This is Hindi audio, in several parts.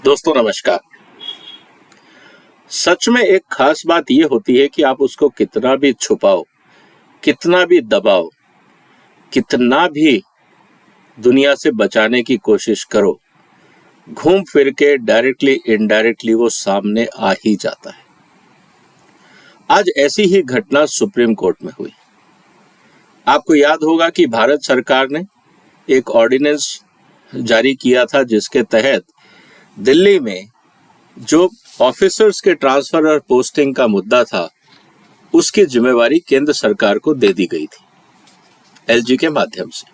दोस्तों नमस्कार। सच में एक खास बात यह होती है कि आप उसको कितना भी छुपाओ, कितना भी दबाओ, कितना भी दुनिया से बचाने की कोशिश करो, घूम फिर के डायरेक्टली इनडायरेक्टली वो सामने आ ही जाता है। आज ऐसी ही घटना सुप्रीम कोर्ट में हुई। आपको याद होगा कि भारत सरकार ने एक ऑर्डिनेंस जारी किया था जिसके तहत दिल्ली में जो ऑफिसर्स के ट्रांसफर और पोस्टिंग का मुद्दा था उसकी जिम्मेवारी केंद्र सरकार को दे दी गई थी एलजी के माध्यम से।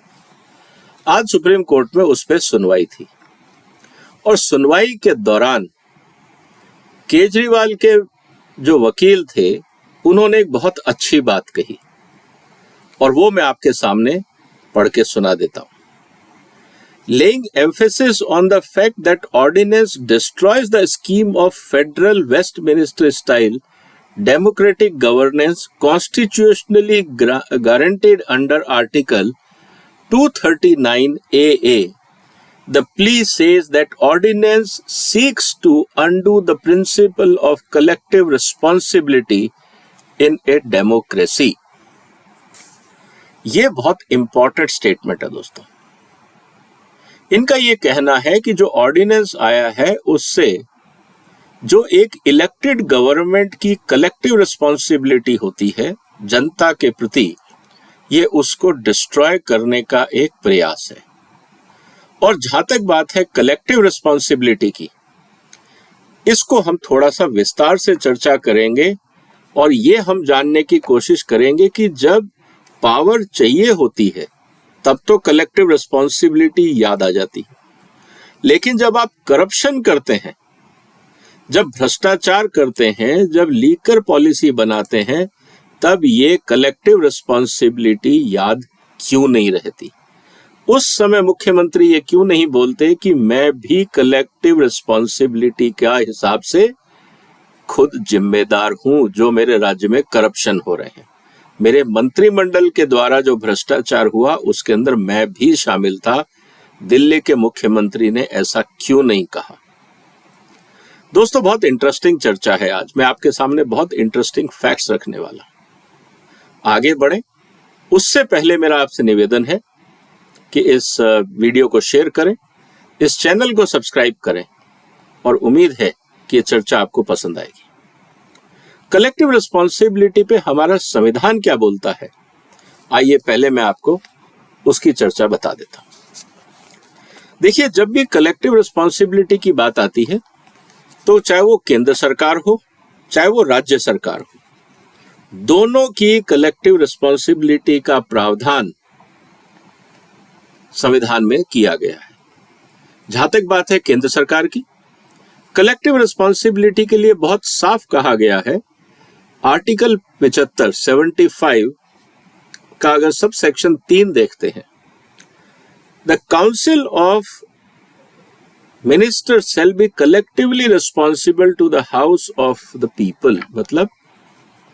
आज सुप्रीम कोर्ट में उस पर सुनवाई थी और सुनवाई के दौरान केजरीवाल के जो वकील थे उन्होंने एक बहुत अच्छी बात कही और वो मैं आपके सामने पढ़ के सुना देता हूं। Laying emphasis on the fact that ordinance destroys the scheme of federal Westminster style democratic governance constitutionally guaranteed under Article 239 AA. The plea says that ordinance seeks to undo the principle of collective responsibility in a democracy. ये बहुत इंपॉर्टेंट स्टेटमेंट है दोस्तों। इनका ये कहना है कि जो ऑर्डिनेंस आया है उससे जो एक इलेक्टेड गवर्नमेंट की कलेक्टिव रिस्पॉन्सिबिलिटी होती है जनता के प्रति, ये उसको डिस्ट्रॉय करने का एक प्रयास है। और जहां तक बात है कलेक्टिव रिस्पॉन्सिबिलिटी की, इसको हम थोड़ा सा विस्तार से चर्चा करेंगे और ये हम जानने की कोशिश करेंगे कि जब पावर चाहिए होती है तब तो कलेक्टिव रिस्पॉन्सिबिलिटी याद आ जाती है, लेकिन जब आप करप्शन करते हैं, जब भ्रष्टाचार करते हैं, जब लीकर पॉलिसी बनाते हैं, तब ये कलेक्टिव रिस्पॉन्सिबिलिटी याद क्यों नहीं रहती? उस समय मुख्यमंत्री ये क्यों नहीं बोलते कि मैं भी कलेक्टिव रिस्पॉन्सिबिलिटी का हिसाब से खुद जिम्मेदार हूं जो मेरे राज्य में करप्शन हो रहे हैं, मेरे मंत्रिमंडल के द्वारा जो भ्रष्टाचार हुआ उसके अंदर मैं भी शामिल था। दिल्ली के मुख्यमंत्री ने ऐसा क्यों नहीं कहा? दोस्तों बहुत इंटरेस्टिंग चर्चा है। आज मैं आपके सामने बहुत इंटरेस्टिंग फैक्ट्स रखने वाला। आगे बढ़े उससे पहले मेरा आपसे निवेदन है कि इस वीडियो को शेयर करें, इस चैनल को सब्सक्राइब करें और उम्मीद है कि ये चर्चा आपको पसंद आएगी। कलेक्टिव रिस्पॉन्सिबिलिटी पे हमारा संविधान क्या बोलता है, आइए पहले मैं आपको उसकी चर्चा बता देता हूं। देखिए, जब भी कलेक्टिव रिस्पॉन्सिबिलिटी की बात आती है तो चाहे वो केंद्र सरकार हो चाहे वो राज्य सरकार हो, दोनों की कलेक्टिव रिस्पॉन्सिबिलिटी का प्रावधान संविधान में किया गया है। जहां तक बात है केंद्र सरकार की, कलेक्टिव रिस्पॉन्सिबिलिटी के लिए बहुत साफ कहा गया है। आर्टिकल 75 का अगर सब सेक्शन 3 देखते हैं, the council of minister shall be collectively responsible to the house of the people, मतलब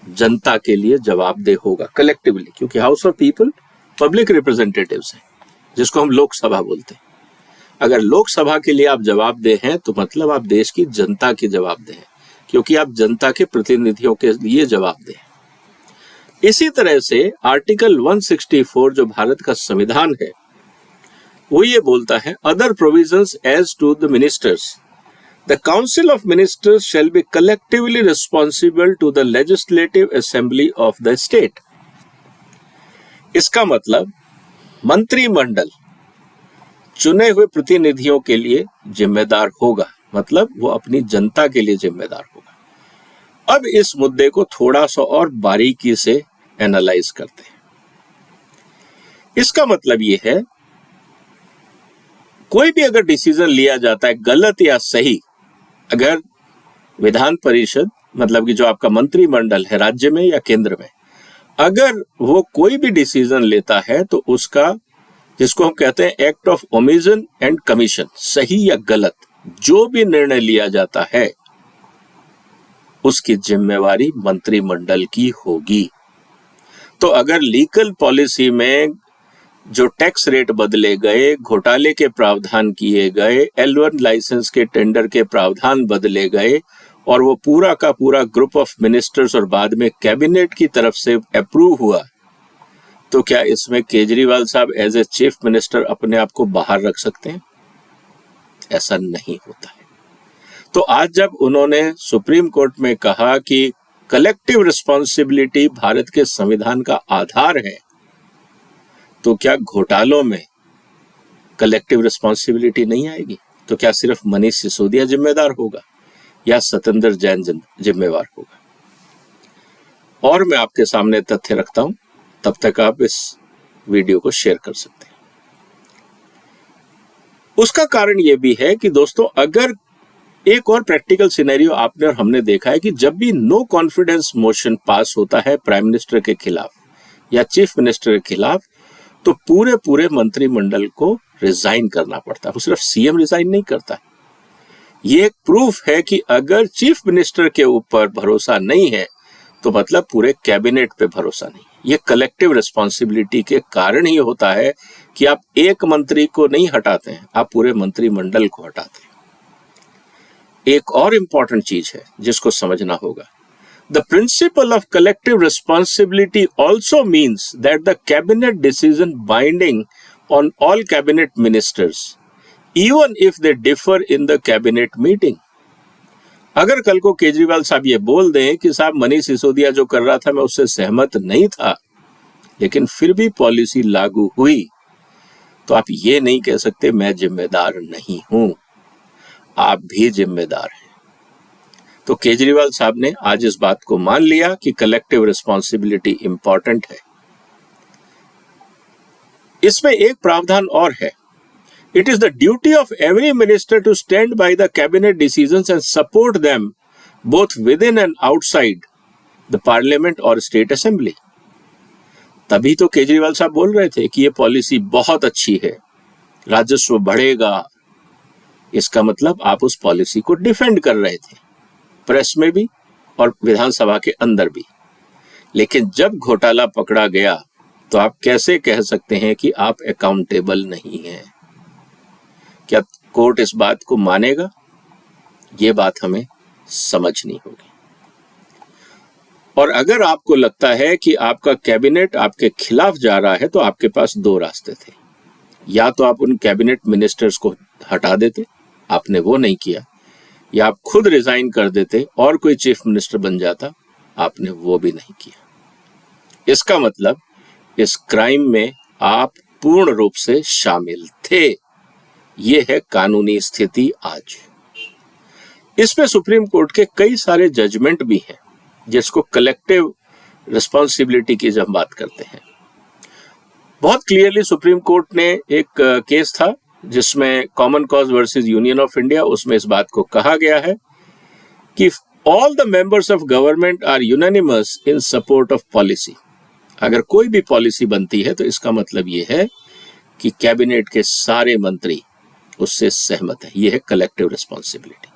जनता के लिए जवाबदेह होगा कलेक्टिवली, क्योंकि house of people public representatives हैं जिसको हम लोकसभा बोलते हैं। अगर लोकसभा के लिए आप जवाबदेह हैं तो मतलब आप देश की जनता की जवाबदेह हैं, क्योंकि आप जनता के प्रतिनिधियों के लिए जवाबदेह हैं। इसी तरह से आर्टिकल 164 जो भारत का संविधान है वो ये बोलता है, other provisions as to the ministers, the council of ministers shall be collectively responsible to the legislative assembly of the state. इसका मतलब मंत्रिमंडल चुने हुए प्रतिनिधियों के लिए जिम्मेदार होगा, मतलब वो अपनी जनता के लिए जिम्मेदार होगा। अब इस मुद्दे को थोड़ा सा और बारीकी से एनालाइज करते हैं। इसका मतलब ये है, कोई भी अगर डिसीजन लिया जाता है गलत या सही, अगर विधान परिषद मतलब कि जो आपका मंत्रिमंडल है राज्य में या केंद्र में, अगर वो कोई भी डिसीजन लेता है तो उसका, जिसको हम कहते हैं act of omission and commission, सही या गलत जो भी निर्णय लिया जाता है उसकी जिम्मेवारी मंत्रिमंडल की होगी। तो अगर लीगल पॉलिसी में जो टैक्स रेट बदले गए, घोटाले के प्रावधान किए गए, L1 लाइसेंस के टेंडर के प्रावधान बदले गए और वो पूरा का पूरा ग्रुप ऑफ मिनिस्टर्स और बाद में कैबिनेट की तरफ से अप्रूव हुआ, तो क्या इसमें केजरीवाल साहब एज ए चीफ मिनिस्टर अपने आप को बाहर रख सकते हैं? ऐसा नहीं होता है। तो आज जब उन्होंने सुप्रीम कोर्ट में कहा कि कलेक्टिव रिस्पॉन्सिबिलिटी भारत के संविधान का आधार है, तो क्या घोटालों में कलेक्टिव रिस्पॉन्सिबिलिटी नहीं आएगी? तो क्या सिर्फ मनीष सिसोदिया जिम्मेदार होगा या सत्येंद्र जैन जिम्मेवार होगा? और मैं आपके सामने तथ्य रखता हूं, तब तक आप इस वीडियो को शेयर कर सकते हैं। उसका कारण यह भी है कि दोस्तों, अगर एक और प्रैक्टिकल सिनेरियो आपने और हमने देखा है कि जब भी नो कॉन्फिडेंस मोशन पास होता है प्राइम मिनिस्टर के खिलाफ या चीफ मिनिस्टर के खिलाफ, तो पूरे मंत्रिमंडल को रिजाइन करना पड़ता है। वो सिर्फ सीएम रिजाइन नहीं करता। ये एक प्रूफ है कि अगर चीफ मिनिस्टर के ऊपर भरोसा नहीं है तो मतलब पूरे कैबिनेट पे भरोसा नहीं। ये कलेक्टिव रिस्पॉन्सिबिलिटी के कारण ही होता है कि आप एक मंत्री को नहीं हटाते हैं, आप पूरे मंत्रिमंडल को हटाते हैं। एक और इंपॉर्टेंट चीज है जिसको समझना होगा। The principle of collective responsibility also means that the cabinet decision binding on all cabinet ministers, even if they differ in the cabinet meeting. अगर कल को केजरीवाल साहब ये बोल दें कि साहब मनीष सिसोदिया जो कर रहा था मैं उससे सहमत नहीं था, लेकिन फिर भी पॉलिसी लागू हुई, तो आप ये नहीं कह सकते मैं जिम्मेदार नहीं हूं, आप भी जिम्मेदार हैं। तो केजरीवाल साहब ने आज इस बात को मान लिया कि कलेक्टिव रिस्पॉन्सिबिलिटी इंपॉर्टेंट है। इसमें एक प्रावधान और है। It is the duty of every minister to stand by the cabinet decisions and support them both with in and outside the parliament और स्टेट असेंबली। तभी तो केजरीवाल साहब बोल रहे थे कि ये पॉलिसी बहुत अच्छी है, राजस्व बढ़ेगा। इसका मतलब आप उस पॉलिसी को डिफेंड कर रहे थे, प्रेस में भी और विधानसभा के अंदर भी। लेकिन जब घोटाला पकड़ा गया तो आप कैसे कह सकते हैं कि आप अकाउंटेबल नहीं हैं? क्या कोर्ट इस बात को मानेगा? ये बात हमें समझनी होगी। और अगर आपको लगता है कि आपका कैबिनेट आपके खिलाफ जा रहा है, तो आपके पास दो रास्ते थे। या तो आप उन कैबिनेट मिनिस्टर्स को हटा देते, आपने वो नहीं किया, या आप खुद रिजाइन कर देते और कोई चीफ मिनिस्टर बन जाता, आपने वो भी नहीं किया। इसका मतलब इस क्राइम में आप पूर्ण रूप से शामिल थे। ये है कानूनी स्थिति आज। इसमें सुप्रीम कोर्ट के कई सारे जजमेंट भी हैं, जिसको कलेक्टिव रिस्पॉन्सिबिलिटी की जब बात करते हैं। बहुत क्लियरली सुप्रीम कोर्ट ने एक केस था जिसमें common cause versus union of India, उसमें इस बात को कहा गया है कि all the members of government are unanimous in support of policy. अगर कोई भी पॉलिसी बनती है तो इसका मतलब ये है कि कैबिनेट के सारे मंत्री उससे सहमत है। यह है collective responsibility.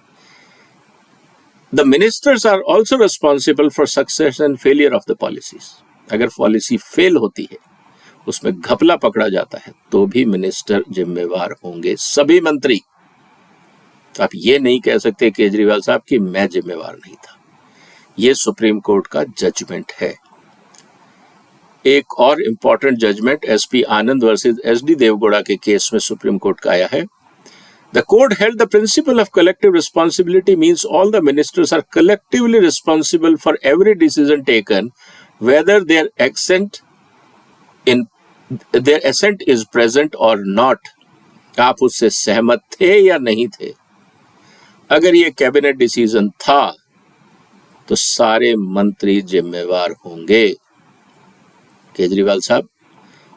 The ministers are also responsible for success and failure of the policies. अगर पॉलिसी फेल होती है, उसमें घपला पकड़ा जाता है, तो भी मिनिस्टर जिम्मेवार होंगे, सभी मंत्री। तो आप ये नहीं कह सकते केजरीवाल साहब कि मैं जिम्मेवार नहीं था। ये सुप्रीम कोर्ट का जजमेंट है। एक और इंपॉर्टेंट जजमेंट एसपी आनंद वर्सेस एसडी देवगौड़ा के केस में सुप्रीम कोर्ट का आया है। The court held the principle of collective responsibility means all the ministers are collectively responsible for every decision taken, whether their assent is present or not. आप उससे सहमत थे या नहीं थे? अगर ये कैबिनेट डिसीजन था तो सारे मंत्री जिम्मेवार होंगे। केजरीवाल साहब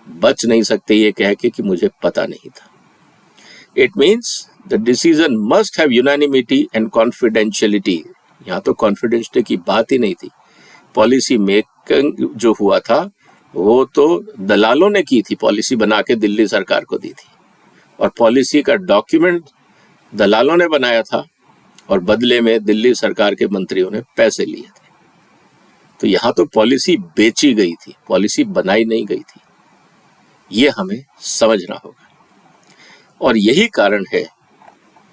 बच नहीं सकते ये कह के कि मुझे पता नहीं था। It means the decision must have unanimity and confidentiality. यहाँ तो confidentiality की बात ही नहीं थी। पॉलिसी मेकिंग जो हुआ था वो तो दलालों ने की थी, पॉलिसी बना के दिल्ली सरकार को दी थी, और पॉलिसी का डॉक्यूमेंट दलालों ने बनाया था और बदले में दिल्ली सरकार के मंत्रियों ने पैसे लिए थे। तो यहाँ तो पॉलिसी बेची गई थी, पॉलिसी बनाई नहीं गई थी। ये हमें समझना होगा। और यही कारण है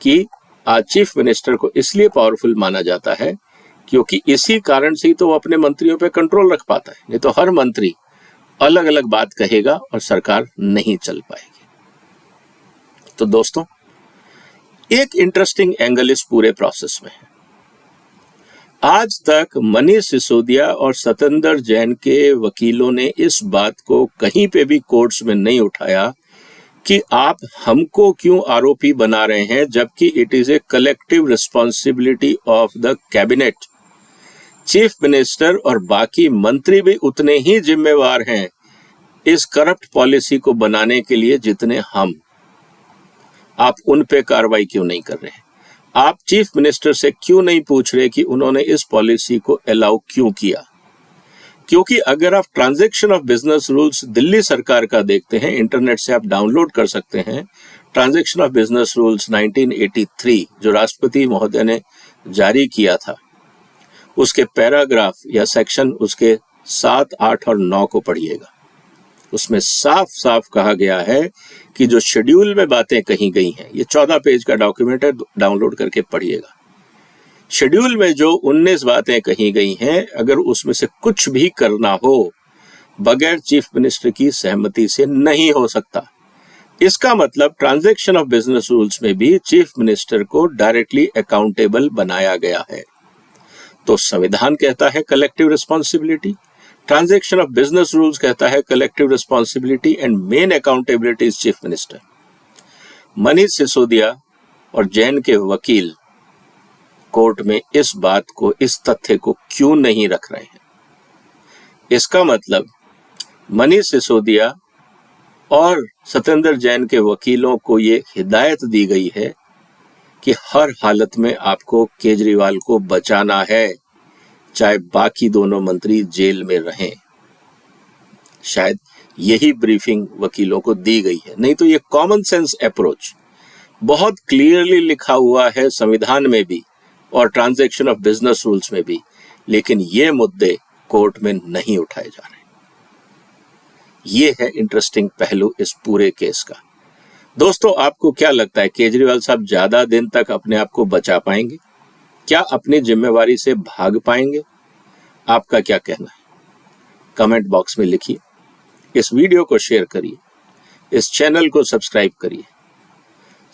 कि आज चीफ मिनिस्टर को इसलिए पावरफुल माना जाता है क्योंकि इसी कारण से ही तो वो अपने मंत्रियों पे कंट्रोल रख पाता है, नहीं तो हर मंत्री अलग अलग बात कहेगा और सरकार नहीं चल पाएगी। तो दोस्तों, एक इंटरेस्टिंग एंगल इस पूरे प्रोसेस में है। आज तक मनीष सिसोदिया और सतेंद्र जैन के वकीलों ने इस बात को कहीं पे भी कोर्ट्स में नहीं उठाया कि आप हमको क्यों आरोपी बना रहे हैं, जबकि it is a collective responsibility of the cabinet. Chief minister और बाकी मंत्री भी उतने ही जिम्मेवार हैं इस करप्ट पॉलिसी को बनाने के लिए जितने हम। आप उन पे कार्रवाई क्यों नहीं कर रहे हैं? आप चीफ मिनिस्टर से क्यों नहीं पूछ रहे कि उन्होंने इस पॉलिसी को अलाउ क्यों किया? क्योंकि अगर आप transaction of business rules Delhi सरकार का देखते हैं, इंटरनेट से आप डाउनलोड कर सकते हैं, ट्रांजैक्शन ऑफ बिजनेस रूल्स 1983 जो राष्ट्रपति महोदय ने जारी किया था, उसके पैराग्राफ या सेक्शन उसके 7, 8 और 9 को पढ़िएगा। उसमें साफ साफ कहा गया है कि जो शेड्यूल में बातें कही गई हैं, ये 14 पेज का डॉक्यूमेंट है, डाउनलोड करके पढ़िएगा। शेड्यूल में जो 19 बातें कही गई हैं, अगर उसमें से कुछ भी करना हो बगैर चीफ मिनिस्टर की सहमति से नहीं हो सकता। इसका मतलब ट्रांजैक्शन ऑफ बिजनेस रूल्स में भी चीफ मिनिस्टर को डायरेक्टली अकाउंटेबल बनाया गया है। तो संविधान कहता है collective responsibility, transaction of business rules कहता है collective responsibility and main accountability is chief minister. Manish Sisodia और जैन के वकील कोर्ट में इस बात को, इस तथ्य को क्यों नहीं रख रहे हैं? इसका मतलब मनीष सिसोदिया और सतेंद्र जैन के वकीलों को ये हिदायत दी गई है कि हर हालत में आपको केजरीवाल को बचाना है, चाहे बाकी दोनों मंत्री जेल में रहें। शायद यही ब्रीफिंग वकीलों को दी गई है, नहीं तो ये कॉमन सेंस अप्रोच बहुत क्लियरली लिखा हुआ है संविधान में भी और ट्रांजैक्शन ऑफ बिजनेस रूल्स में भी, लेकिन ये मुद्दे कोर्ट में नहीं उठाए जा रहे। ये है इंटरेस्टिंग पहलू इस पूरे केस का। दोस्तों, आपको क्या लगता है, केजरीवाल साहब ज्यादा दिन तक अपने आप को बचा पाएंगे? क्या अपनी जिम्मेवारी से भाग पाएंगे? आपका क्या कहना है? कमेंट बॉक्स में लिखिए। इस वीडियो को शेयर करिए, इस चैनल को सब्सक्राइब करिए।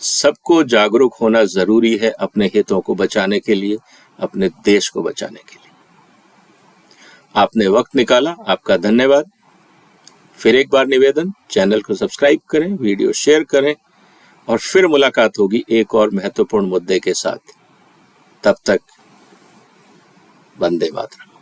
सबको जागरूक होना जरूरी है अपने हितों को बचाने के लिए, अपने देश को बचाने के लिए। आपने वक्त निकाला, आपका धन्यवाद। फिर एक बार निवेदन, चैनल को सब्सक्राइब करें, वीडियो शेयर करें और फिर मुलाकात होगी एक और महत्वपूर्ण मुद्दे के साथ। तब तक वंदे मातरम।